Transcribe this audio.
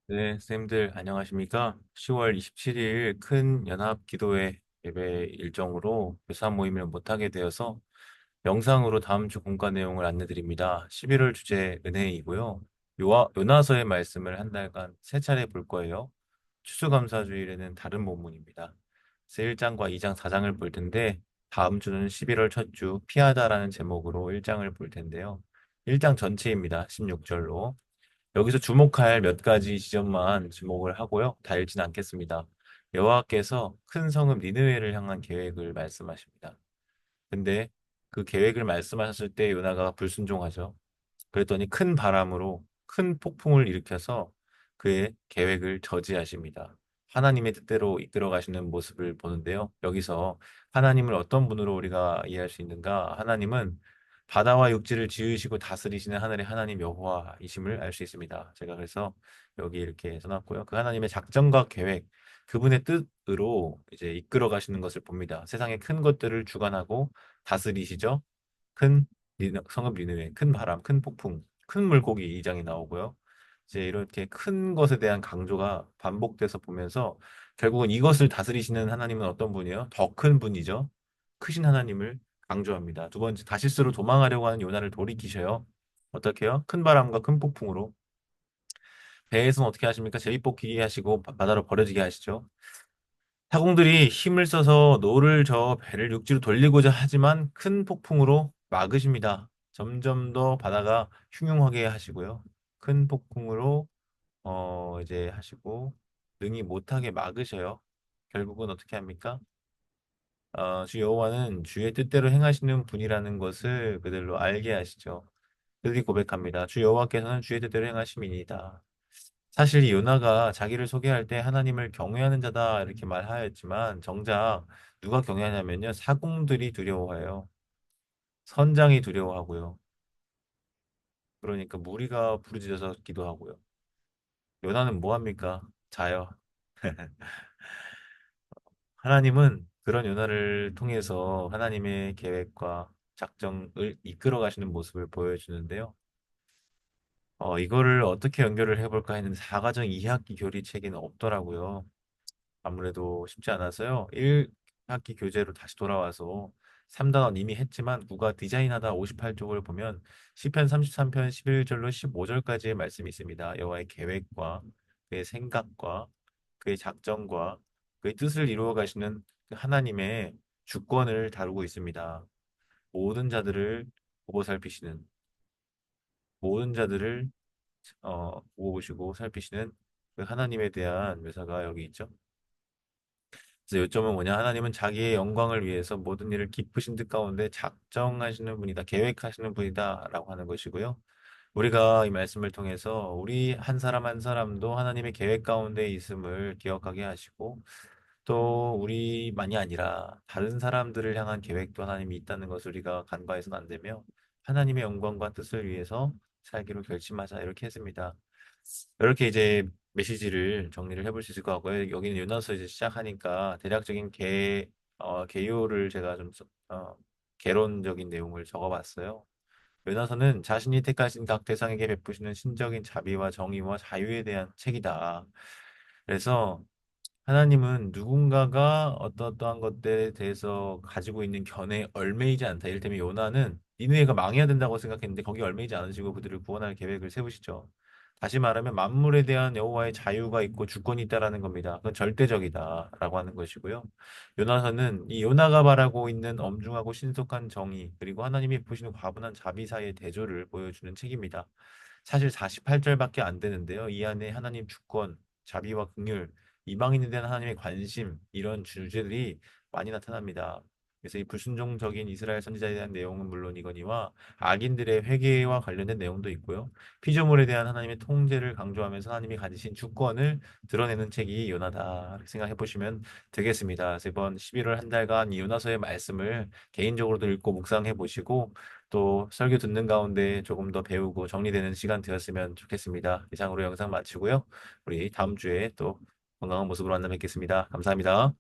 네, 쌤들 안녕하십니까? 10월 27일 큰 연합 기도회 예배 일정으로 교사 모임을 못하게 되어서 영상으로 다음 주 공과 내용을 안내드립니다. 11월 주제 은혜이고요. 요나서의 말씀을 한 달간 세 차례 볼 거예요. 추수감사주일에는 다른 본문입니다. 그래서 1장과 2장, 4장을 볼 텐데 다음 주는 11월 첫 주 피하다라는 제목으로 1장을 볼 텐데요. 1장 전체입니다. 16절로. 여기서 주목할 몇 가지 지점만 주목을 하고요. 다 읽지는 않겠습니다. 여호와께서 큰 성읍 니느웨를 향한 계획을 말씀하십니다. 근데 그 계획을 말씀하셨을 때 요나가 불순종하죠. 그랬더니 큰 바람으로 큰 폭풍을 일으켜서 그의 계획을 저지하십니다. 하나님의 뜻대로 이끌어 가시는 모습을 보는데요. 여기서 하나님을 어떤 분으로 우리가 이해할 수 있는가? 하나님은 바다와 육지를 지으시고 다스리시는 하늘의 하나님 여호와이심을 알 수 있습니다. 제가 그래서 여기 이렇게 써놨고요. 그 하나님의 작정과 계획, 그분의 뜻으로 이제 이끌어 가시는 것을 봅니다. 세상의 큰 것들을 주관하고 다스리시죠. 큰 성읍 니느웨, 큰 바람, 큰 폭풍, 큰 물고기 이 장이 나오고요. 이제 이렇게 큰 것에 대한 강조가 반복돼서 보면서 결국은 이것을 다스리시는 하나님은 어떤 분이에요? 더 큰 분이죠. 크신 하나님을 강조합니다. 두 번째, 다시스로 도망하려고 하는 요나를 돌이키셔요. 어떻게 해요? 큰 바람과 큰 폭풍으로. 배에서는 어떻게 하십니까? 제비뽑기 하시고 바다로 버려지게 하시죠. 타공들이 힘을 써서 노를 저어 배를 육지로 돌리고자 하지만 큰 폭풍으로 막으십니다. 점점 더 바다가 흉흉하게 하시고요. 큰 폭풍으로 이제 하시고 능히 못하게 막으셔요. 결국은 어떻게 합니까? 주 여호와는 주의 뜻대로 행하시는 분이라는 것을 그들로 알게 하시죠. 그들이 고백합니다. 주 여호와께서는 주의 뜻대로 행하심이니이다. 사실 이 요나가 자기를 소개할 때 하나님을 경외하는 자다 이렇게 말하였지만 정작 누가 경외하냐면요. 사공들이 두려워해요. 선장이 두려워하고요. 그러니까 무리가 부르짖어서 기도하고요. 요나는 뭐 합니까? 자요. 하나님은 그런 요나를 통해서 하나님의 계획과 작정을 이끌어 가시는 모습을 보여주는데요. 이거를 어떻게 연결을 해볼까 했는데 4가정 2학기 교리 책에는 없더라고요. 아무래도 쉽지 않아서요. 1학기 교재로 다시 돌아와서 3단원 이미 했지만 국어 디자인하다 58쪽을 보면 시편 33편 11절로 15절까지의 말씀이 있습니다. 여호와의 계획과 그의 생각과 그의 작정과 그의 뜻을 이루어 가시는 그 하나님의 주권을 다루고 있습니다. 모든 자들을 보고 살피시는 모든 자들을 보고 보시고 살피시는 그 하나님에 대한 묘사가 여기 있죠. 그래서 요점은 뭐냐? 하나님은 자기의 영광을 위해서 모든 일을 기쁘신 뜻 가운데 작정하시는 분이다, 계획하시는 분이다라고 하는 것이고요. 우리가 이 말씀을 통해서 우리 한 사람 한 사람도 하나님의 계획 가운데 있음을 기억하게 하시고 또 우리만이 아니라 다른 사람들을 향한 계획도 하나님이 있다는 것을 우리가 간과해서는 안 되며 하나님의 영광과 뜻을 위해서 살기로 결심하자 이렇게 했습니다. 이렇게 이제 메시지를 정리를 해볼 수 있을 것 같고요. 여기는 요나서 이제 시작하니까 대략적인 개요를 제가 좀 개론적인 내용을 적어봤어요. 요나서는 자신이 택하신 각 대상에게 베푸시는 신적인 자비와 정의와 자유에 대한 책이다. 그래서 하나님은 누군가가 어떠한 것들에 대해서 가지고 있는 견해에 얽매이지 않다. 이를테면 요나는 니느웨가 망해야 된다고 생각했는데 거기 얽매이지 않으시고 그들을 구원할 계획을 세우시죠. 다시 말하면 만물에 대한 여호와의 자유가 있고 주권이 있다라는 겁니다. 그건 절대적이다라고 하는 것이고요. 요나서는 이 요나가 바라고 있는 엄중하고 신속한 정의 그리고 하나님이 보시는 과분한 자비 사이의 대조를 보여주는 책입니다. 사실 48절밖에 안 되는데요. 이 안에 하나님 주권, 자비와 긍휼, 이방인에 대한 하나님의 관심 이런 주제들이 많이 나타납니다. 그래서 이 불순종적인 이스라엘 선지자에 대한 내용은 물론이거니와 악인들의 회개와 관련된 내용도 있고요. 피조물에 대한 하나님의 통제를 강조하면서 하나님이 가지신 주권을 드러내는 책이 요나다. 이렇게 생각해 보시면 되겠습니다. 그래서 이번 11월 한 달간 이 요나서의 말씀을 개인적으로도 읽고 묵상해 보시고 또 설교 듣는 가운데 조금 더 배우고 정리되는 시간 되었으면 좋겠습니다. 이상으로 영상 마치고요. 우리 다음 주에 또 건강한 모습으로 만나 뵙겠습니다. 감사합니다.